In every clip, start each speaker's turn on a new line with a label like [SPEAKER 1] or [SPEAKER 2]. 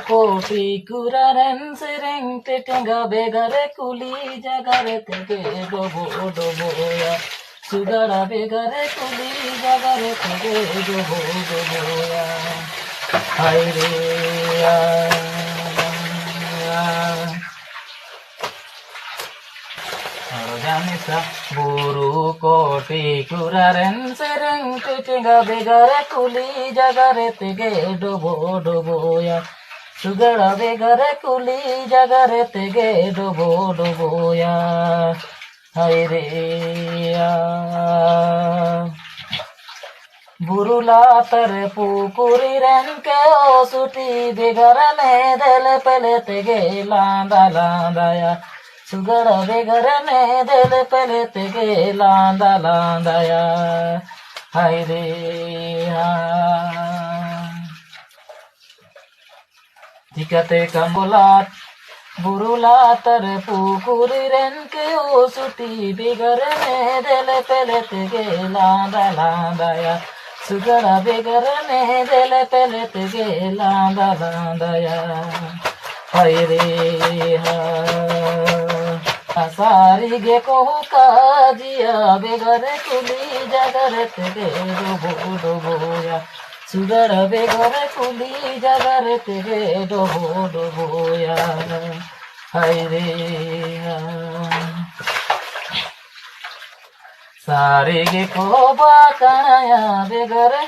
[SPEAKER 1] কোটি কুরারেন সেরেং টেটেঙ্গা বেগারে কুলি জাগারে থেকে ডোবো ডোবোয়া সুগারা বেগারে কুলি জাগারে থেকে ডোবো ডোবোয়া হায় রে Organisa buru koti kuraren sereng tingga begare kuli jagare tege dobo dobo ya sugara begare kuli jagare tege dobo dobo ya hai re ya burula tare pukuri ren ke osuti begare ne dele pele tege landa landa ya Sugara begara ne dele pele tege landa landa ya hai re ha Dikate kambolat burulat tar pukuri ren ke osuti begara ne dele pele tege landa landa ya Sugara begara ne dele pele tege landa landa ya hai re ha सारी गे को काजिया बेगरे कुली जगरे तेरे डोबो डोबोया sugar बेगरे कुली जगरे तेरे डोबो डोबोया हाय रे सारे गे को बाकणाया बेगरे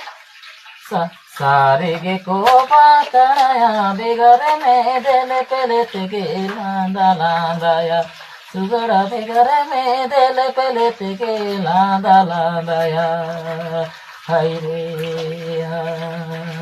[SPEAKER 1] सारे गे को बाकणाया बेगरे में देले पेले तेगे लांदा लांदाया Sugara begare me dele pele tege landa landa ya hai re ya